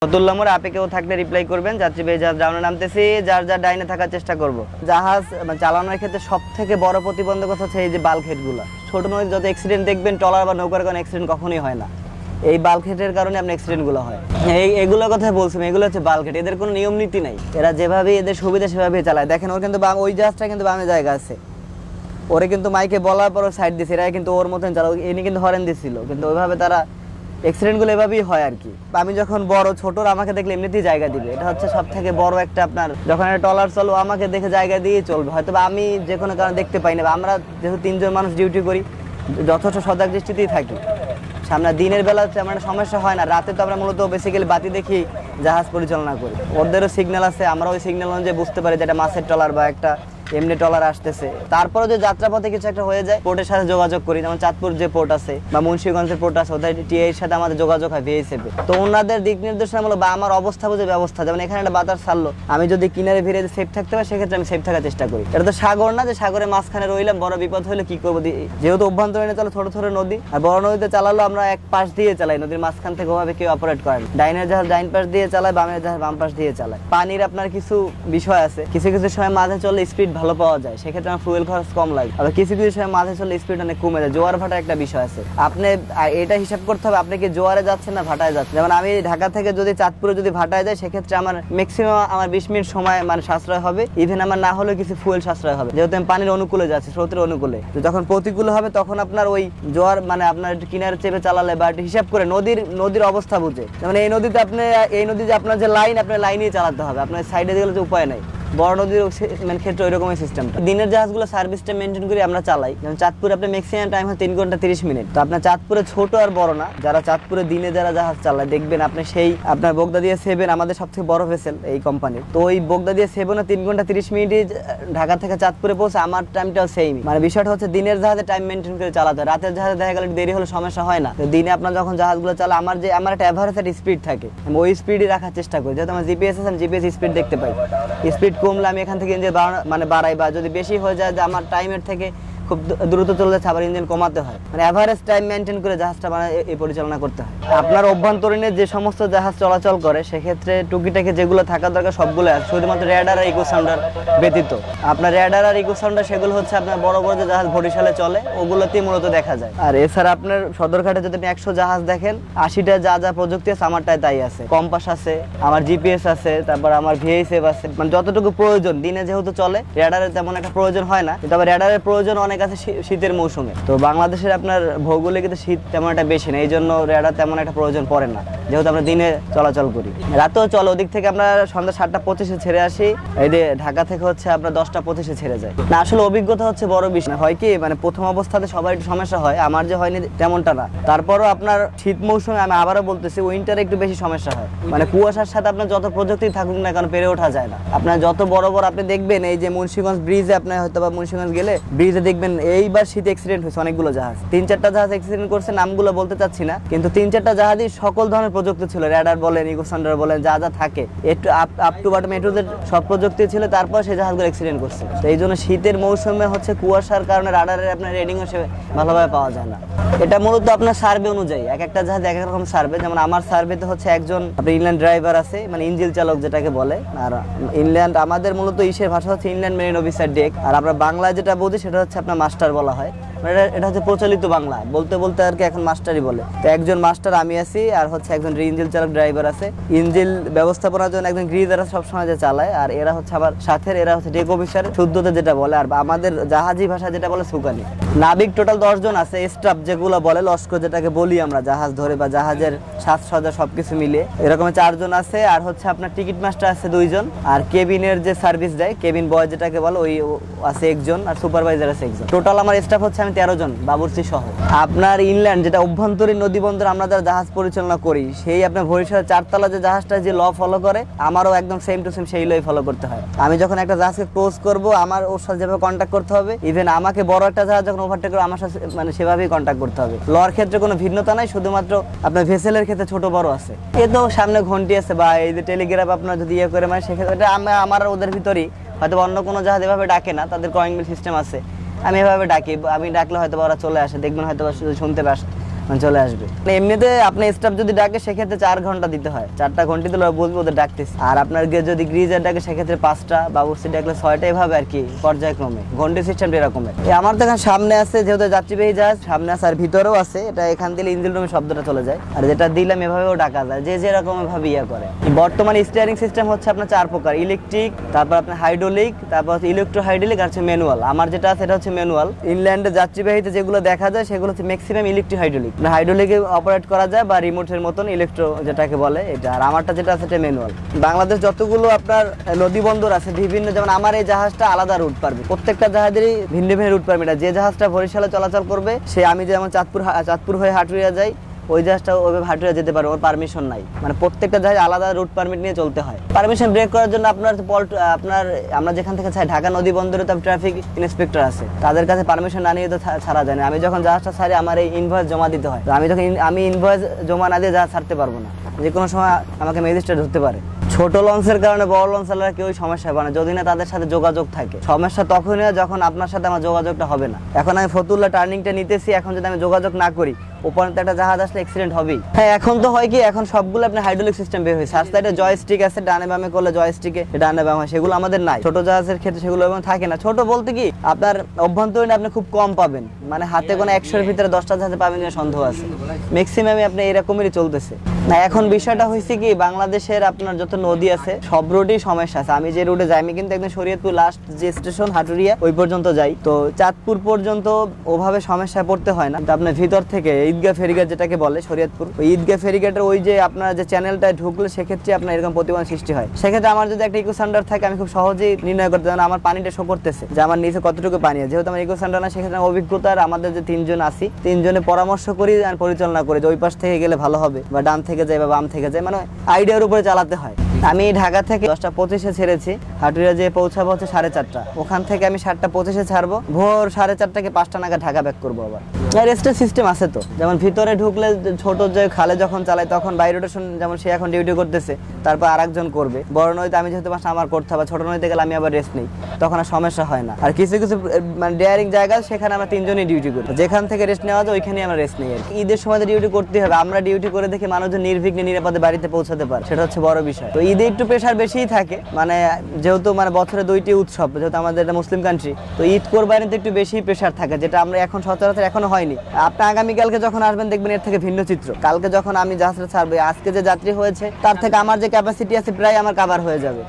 ফতুল্লা মোড় আপে কেউ থাকলে রিপ্লাই করবেন। যাত্রী ভাই জাহাজ ডাউনে নামতেছি, যার যার ডাইনে থাকার চেষ্টা করব। জাহাজ চালানোর ক্ষেত্রে সব থেকে বড় প্রতিবন্ধকতা হচ্ছে এই যে বাল্কহেডগুলো। ছোট নদীতে যত অ্যাক্সিডেন্ট দেখবেন, ট্রলার বা নৌকার কোনো অ্যাক্সিডেন্ট কখনোই হয় না, এই বাল্কহেডের কারণে আপনার অ্যাক্সিডেন্টগুলো হয়। এগুলোর কথা বলছিলাম, এগুলো হচ্ছে বাল্কহেড। এদের কোনো নিয়ম নীতি নাই, এরা যেভাবে এদের সুবিধা সেভাবেই চালায়। দেখেন ওর কিন্তু ওই জাহাজটা কিন্তু বামে জায়গা আছে, ওরে কিন্তু মাইকে বলার পর সাইড দিচ্ছে, এরা কিন্তু ওর মতন চালাও, এনে কিন্তু হরেন দিচ্ছিল, কিন্তু ওইভাবে তারা অ্যাক্সিডেন্টগুলো এভাবেই হয় আর কি। আমি যখন বড় ছোটরা আমাকে দেখলে এমনিতেই জায়গা দিবে, এটা হচ্ছে সব থেকে বড় একটা আপনার, যখন একটা ট্রলার চলো আমাকে দেখে জায়গা দিয়ে চলবে। হয়তো বা আমি যে কোনো কারণে দেখতে পাই না, আমরা যেহেতু তিনজন মানুষ ডিউটি করি যথেষ্ট সজাগ দৃষ্টিতেই থাকি। সামনে দিনের বেলা তেমন সমস্যা হয় না, রাতে তো আমরা মূলত বেসিক্যালি বাতি দেখি জাহাজ পরিচালনা করি। ওদেরও সিগন্যাল আছে, আমরা ওই সিগন্যাল অনুযায়ী বুঝতে পারি যে এটা মাছের ট্রলার বা একটা এমনি ট্রলার আসতেছে। তারপরে যে যাত্রাপথে কিছু একটা হয়ে যায়, পোর্টের সাথে যোগাযোগ করি, যেমন চাঁদপুর যে পোর্ট আছে বা মুন্সিগঞ্জের পোর্ট আছে, ওদের টিআইর সাথে আমাদের যোগাযোগ হয় ভিএসএফে। তো ওনাদের দিক নির্দেশনামূলক বা আমার অবস্থা বুঝে ব্যবস্থা, যেমন এখানে একটা বাতাস ছাড়লো, আমি যদি কিনারে ভিড়ে সেফ থাকতে পারি সেক্ষেত্রে আমি সেফ থাকার চেষ্টা করি। এটা তো সাগর না যে সাগরের মাঝখানে রইলাম, বড় বিপদ হলে কি করবো। যেহেতু অভ্যন্তরীণে চলো ছোট ছোট নদী, আর বড় নদীতে চালালো আমরা এক পাশ দিয়ে চালাই, নদীর মাঝখান থেকে ওভাবে কেউ অপারেট করেন। ডাইনের জাহাজ ডাইন পাশ দিয়ে চালায়, বামের জাহাজ বাম পাশ দিয়ে চালায়। পানির আপনার কিছু বিষয় আছে, কিছু কিছু সময় মাঝে চললে স্পিড ভালো পাওয়া যায়, সেক্ষেত্রে আমার ফুয়েল খরচ কম লাগে। আবার কিছু কিছু সময় মাঝে চললে স্পিড অনেক কমে যায়, জোয়ার ভাটার একটা বিষয় আছে। আপনি এটা হিসাব করতে হবে আপনি কি জোয়ারে যাচ্ছেন না ভাটায় যাচ্ছেন। যেমন আমি ঢাকা থেকে যদি চাঁদপুরে যদি ভাটায় যাই, সেক্ষেত্রে আমার ম্যাক্সিমাম আমার 20 মিনিট সময় মানে সাশ্রয় হবে, ইভেন আমার না হলেও কিছু ফুয়েল সাশ্রয় হবে, যেহেতু আমি পানির অনুকূলে যাচ্ছি, স্রোতের অনুকূলে। তো যখন প্রতিকূল হবে তখন আপনার ওই জোয়ার মানে আপনার একটু কিনারে চেপে চালালে বা একটু হিসাব করে নদীর অবস্থা বুঝে, যেমন এই নদীতে আপনি এই নদীতে আপনার যে লাইন, আপনার লাইনেই চালাতে হবে, আপনার সাইডে গেলে যে উপায় নাই। বড় নদীর ক্ষেত্রে ওই রকমের সিস্টেমটা। দিনের জাহাজগুলো সার্ভিসটা মেনটেন করে আমরা চালাই, যেমন চাঁদপুরে আপনার ম্যাক্সিমাম টাইম হয় 3 ঘন্টা 30 মিনিট। তো আপনার চাঁদপুরে ছোট আর বড় না, যারা চাঁদপুরে দিনে যারা জাহাজ চালায় দেখবেন আপনি সেই আপনার বোগদা দিয়ে 7 আমাদের সবথেকে বড় ভেসেল এই কোম্পানির। তো ওই বোগদা দিয়ে 7 3 ঘন্টা 30 মিনিটে ঢাকা থেকে চাঁদপুরে পৌঁছে, আমার টাইমটাও সেম। মানে বিষয়টা হচ্ছে দিনের জাহাজে টাইম মেনটেন করে চালাতে হয়, রাতের জাহাজে দেখা গেলে দেরি হলে সমস্যা হয় না। তো দিনে আপনার যখন জাহাজগুলো চালা আমার একটা অ্যাভারেজ একটা স্পিড থাকে, আমি ওই স্পিডই রাখার চেষ্টা করি। যেহেতু আমার জিপিএস আছে, জিপিএস স্পিড দেখতে পাই, স্পিড কমলে আমি এখান থেকে ইঞ্জিন মানে বাড়াই, বা যদি বেশি হয়ে যায় যে আমার টাইমের থেকে খুব দ্রুত চলে যাচ্ছে, আবার ইঞ্জিন কমাতে হয়। মানে অ্যাভারেজ টাইম মেনটেন করে জাহাজটা মানে এই পরিচালনা করতে হয়। আপনার অভ্যন্তরীণে যে সমস্ত জাহাজ চলাচল করে সেক্ষেত্রে টুকিটাকি যেগুলো থাকা দরকার সবগুলো আছে, শুধুমাত্র রেডার আর ইকো সাউন্ডার ব্যতীত। আপনার রেডার আর ইকো সাউন্ডার সেগুলো হচ্ছে আপনার বড় বড় যে জাহাজ বরিশালে চলে ওগুলোতেই মূলত দেখা যায়। আর এছাড়া আপনার সদরঘাটে যদি আপনি 100 জাহাজ দেখেন, 80টা যা প্রযুক্তি আছে আমারটায় তাই আছে। কম্পাস আছে, আমার জিপিএস আছে, তারপর আমার ভিএসএফ আছে, মানে যতটুকু প্রয়োজন। দিনে যেহেতু চলে রেডারের তেমন একটা প্রয়োজন হয় না, তবে রেডারের প্রয়োজন অনেক আছে শীতের মৌসুমে। তো বাংলাদেশের আপনার ভৌগোলিক কিন্তু শীত তেমন একটা বেশি না, এই জন্য রেডার তেমন একটা প্রয়োজন পড়ে না, যেহেতু আমরা দিনে চলাচল করি। রাতেও চলে, ওদিক থেকে আমরা সন্ধ্যা 7টা 25-এ ছেড়ে আসি, এই যে ঢাকা থেকে হচ্ছে আপনার 10টা 25-এ ছেড়ে যায়। না আসলে অভিজ্ঞতা হচ্ছে বড় বিষয় হয় কি, মানে প্রথম অবস্থাতে সবাই একটু সমস্যা হয়, আমার যে হয়নি তেমনটা না। তারপরও আপনার শীত মৌসুমে আমি আবারও বলতেছি উইন্টারে একটু বেশি সমস্যা হয়। মানে কুয়াশার সাথে আপনার যত প্রযুক্তি থাকুক না কেন পেরে ওঠা যায় না। আপনার যত বড় বড় আপনি দেখবেন এই যে মুন্সিগঞ্জ ব্রিজে, আপনি হয়তো বা মুন্সিগঞ্জ গেলে ব্রিজে দেখবেন এইবার শীতে অ্যাক্সিডেন্ট হয়েছে অনেকগুলো জাহাজ, 3-4টা জাহাজ অ্যাক্সিডেন্ট করছে, নামগুলো বলতে চাচ্ছি না, কিন্তু 3-4টা জাহাজই সকল ধরনের প্রযুক্তি ছিল, রেডার বলেন ইকো সাউন্ডার বলেন যা থাকে একটু আপ টু বটম এটুদের সব প্রযুক্তি ছিল, তারপর সেই জাহাজগুলো অ্যাক্সিডেন্ট করছে। তো এই জন্য শীতের মৌসুমে হচ্ছে কুয়াশার কারণে রাডারের আপনার রেডিংও সে ভালোভাবে পাওয়া যায় না। এটা মূলত আপনার সার্ভে অনুযায়ী, এক একটা জাহাজ এক এক রকম সার্ভে। যেমন আমার সার্ভেতে হচ্ছে একজন আপনার ইনল্যান্ড ড্রাইভার আছে, মানে ইঞ্জিন চালক যেটাকে বলে। আর ইনল্যান্ড আমাদের মূলত ইসের ভাষা হচ্ছে ইনল্যান্ড মেরিন অফিসার ডেক, আর আমরা বাংলায় যেটা বুঝি সেটা হচ্ছে আপনার মাস্টার বলা হয়। এটা হচ্ছে প্রচলিত বাংলা, বলতে বলতে আর কি এখন মাস্টারই বলে। তো একজন মাস্টার আমি আছি, আর হচ্ছে একজন ইঞ্জিন চালক ড্রাইভার আছে। ইঞ্জিন ব্যবস্থাপনার জন্য একজন গ্রিজার সবসময় যে চালায়, আর এরা হচ্ছে আবার সাথে এরা হচ্ছে ডেক অফিসার শুদ্ধতে যেটা বলে, আর আমাদের জাহাজি ভাষা যেটা বলে সুকানি। নাবিক টোটাল 10 জন আছে, স্টাফ যেগুলো বলে লস্কর যেটাকে বলি আমরা, জাহাজ ধরে বা জাহাজের সাজসজ্জা সবকিছু মিলিয়ে এরকম 4 জন আছে। আর হচ্ছে আপনার টিকিট মাস্টার আছে 2 জন, আর কেবিনের যে সার্ভিস দেয় কেবিন বয় যেটাকে বলে ওই আছে 1 জন, আর সুপারভাইজার আছে 1 জন। টোটাল আমার স্টাফ হচ্ছে 13 জন বাবুর্চি সহ। আপনার ইনল্যান্ড যেটা অভ্যন্তরীণ নদী বন্দর আমরা যারা জাহাজ পরিচালনা করি, সেই আপনার বরিশালের 4তলা যে জাহাজটা যে ল ফলো করে, আমারও একদম সেম টু সেম সেই লই ফলো করতে হয়। আমি যখন একটা জাহাজকে ক্লোজ করব, আমার ওর সাথে যেভাবে কন্ট্যাক্ট করতে হবে, ইভেন আমাকে বড় একটা জাহাজ যখন ওভারটেক করবে আমার সাথে মানে সেভাবেই কন্ট্যাক্ট করতে হবে। লর ক্ষেত্রে কোনো ভিন্নতা নাই, শুধুমাত্র আপনার ভেসেলের ক্ষেত্রে ছোট বড় আছে। এ তো সামনে ঘন্টি আছে বা এই যে টেলিগ্রাফ আপনার যদি ইয়ে করে, মানে সেক্ষেত্রে এটা আমার ওদের ভিতরেই, হয়তো অন্য কোনো জাহাজ এভাবে ডাকে না, তাদের কলিং বেল সিস্টেম আছে, আমি এভাবে ডাকি, আমি ডাকলে হয়তো ওরা চলে আসে, দেখবেন হয়তো শুনতে মানে চলে আসবে। এমনিতে আপনি স্টাফ যদি ডাকে সেক্ষেত্রে 4 ঘন্টা দিতে হয়, 4টা ঘন্টা দিলে বলবে ওদের ডাকতেছে। আর আপনার যদি গ্রিজার ডাকে সেক্ষেত্রে 5টা, বাবুর্চি ডাকলে 6টা, এভাবে আর কি পর্যায়ক্রমে ঘন্টা সিস্টেমটা এরকমের। আমার তো এখানে সামনে আছে যেহেতু যাত্রীবাহী জাহাজ, সামনে আছে আর ভিতরেও আছে, এটা এখান দিলে ইঞ্জিন রুমে শব্দটা চলে যায়। আর যেটা দিলাম এভাবেও ডাকা যায়, যে যেরকম ভাবে ইয়া করে। বর্তমানে স্টিয়ারিং সিস্টেম হচ্ছে আপনার 4 প্রকার, ইলেকট্রিক, তারপর আপনার হাইড্রোলিক, তারপর হচ্ছে ইলেকট্রো হাইড্রোলিক, আর হচ্ছে ম্যানুয়াল। আমার যেটা আছে এটা হচ্ছে ম্যানুয়াল। ইনল্যান্ডে যাত্রীবাহীতে যেগুলো দেখা যায় সেগুলো হচ্ছে ম্যাক্সিমাম ইলেকট্রিক হাইড্রোলিক। হাইড্রোলিকে অপারেট করা যায় বা রিমোটের মতন ইলেকট্রো যেটাকে বলে এটা। আর আমারটা যেটা আছে এটা ম্যানুয়াল। বাংলাদেশ যতগুলো আপনার নদী বন্দর আছে বিভিন্ন, যেমন আমার এই জাহাজটা আলাদা রুট পারবে, প্রত্যেকটা জাহাজেরই ভিন্ন ভিন্ন রুট পারমিট। যে জাহাজটা বরিশালে চলাচল করবে সে, আমি যেমন চাঁদপুর হয়ে হাটুরিয়া যাই, ওই জাহাজটা ওইভাবে হাটুরিয়া যেতে পারবে, ওর পারমিশন নাই। মানে প্রত্যেকটা জাহাজ আলাদা রুট পারমিট নিয়ে চলতে হয়। পারমিশন ব্রেক করার জন্য আপনার আমরা যেখান থেকে চাই, ঢাকা নদী বন্দরে তো ট্রাফিক ইন্সপেক্টর আছে, তাদের কাছে পারমিশন না নিয়ে তো ছাড়া যায় না। আমি যখন জাহাজটা ছাড়ি আমার এই ইনভয়েস জমা দিতে হয়। আমি ইনভয়েস জমা না দিয়ে জাহাজ ছাড়তে পারবো না, যে কোনো সময় আমাকে ম্যাজিস্ট্রেট ধরতে পারে। ছোট লঞ্চের কারণে বড় লঞ্চাররা কেউ সমস্যা পায় না যদি না তাদের সাথে যোগাযোগ থাকে। সমস্যা তখনই হয় যখন আপনার সাথে আমার যোগাযোগটা হবে না। এখন আমি ফতুল্লা টার্নিংটা নিতেছি, এখন যদি আমি যোগাযোগ না করি ওপরে একটা জাহাজ আসলে অ্যাক্সিডেন্ট হবেই। হ্যাঁ, এখন তো হয় কি, এখন সবগুলো আপনি হাইড্রোলিক সিস্টেম বের হয়েছে। সাইডে জয়স্টিক আছে, ডানে বামে করলে জয়স্টিকে ডানে বামে, সেগুলো আমাদের নাই। ছোট জাহাজের ক্ষেত্রে সেগুলো এবং থাকে না। ছোট বলতে কি, আপনার অভ্যন্তরীণ আপনি খুব কম পাবেন, মানে হাতে কোনো 100-এর ভিতরে 10টা জাহাজে পাবেন কিনা সন্দেহ আছে। ম্যাক্সিমামই আপনি এরকমই চলতেছে না। এখন বিষয়টা হয়েছে কি, বাংলাদেশের আপনার যত নদী আছে সব রুটেই সমস্যা আছে। আমি যে রুটে যাই, আমি কিন্তু একদম শরীয়তপুর লাস্ট যে স্টেশন হাটুরিয়া ওই পর্যন্ত যাই, তো চাঁদপুর পর্যন্ত ওভাবে সমস্যায় পড়তে হয় না। আপনার ভিতর থেকে ঈদগাহ ফেরিঘাট যেটাকে বলে শরীয়তপুর, ওই ঈদগাহ ফেরিঘাটের ওই যে আপনার যে চ্যানেলটায় ঢুকলে সেক্ষেত্রে আপনার এরকম প্রতিবন্ধ সৃষ্টি হয়। সেক্ষেত্রে আমার যদি একটা ইকো সেন্টার থাকে আমি খুব সহজেই নির্ণয় করতে পারি আমার পানিটা শো করতেছে যে আমার নিচে কতটুকু পানি আছে। যেহেতু আমার ইকো সেন্টার না, সেক্ষেত্রে অভিজ্ঞতার আমাদের যে 3 জন আছি, 3 জনে পরামর্শ করি আর পরিচালনা করি যে ওই পাশ থেকে গেলে ভালো হবে বা ডান থেকে যায় বা বাম থেকে যায়, মানে আইডিয়ার উপরে চালাতে হয়। আমি ঢাকা থেকে 10টা 25-এ ছেড়েছি, হাটুরিয়া যে পৌঁছাবো হচ্ছে 4:30। ওখান থেকে আমি 7টা 25-এ ছাড়বো, ভোর 4:30 5টা নাগাদ ঢাকা ব্যাক করবো। আবার রেস্টের সিস্টেম আছে তো, যেমন ভিতরে ঢুকলে ছোট যে খালে যখন চালাই তখন বাই রোটেশন, যেমন সে এখন ডিউটি করতেছে, তারপর আরেকজন করবে। বড় নদীতে আমি যেহেতু আমার করতে হবে, ছোট নদীতে গেলে আমি আবার রেস্ট নেই, তখন আর সমস্যা হয় না। আর কিছু কিছু মানে ডেয়ারিং জায়গা সেখানে আমরা 3 জনই ডিউটি করি, যেখান থেকে রেস্ট নেওয়া যায় ওইখানেই আমরা রেস্ট নেই। ঈদের সময় ডিউটি করতে হবে, আমরা ডিউটি করে দেখি মানুষজন নির্বিঘ্নে নিরাপদে বাড়িতে পৌঁছাতে পারে, সেটা হচ্ছে বড় বিষয়। তো ঈদে একটু প্রেশার বেশিই থাকে, মানে যেহেতু মানে বছরে 2টি উৎসব, যেহেতু আমাদের এটা মুসলিম কান্ট্রি, তো ঈদ কোরবানিতে একটু বেশি প্রেশার থাকে, যেটা আমরা এখন সচরাচর এখনো হয়নি। আপনি আগামীকালকে যখন আসবেন দেখবেন এর থেকে ভিন্ন চিত্র। কালকে যখন আমি জাহাজটা ছাড়বো, আজকে যে যাত্রী হয়েছে তার থেকে আমার যে ক্যাপাসিটি আছে প্রায় আমার কাভার হয়ে যাবে।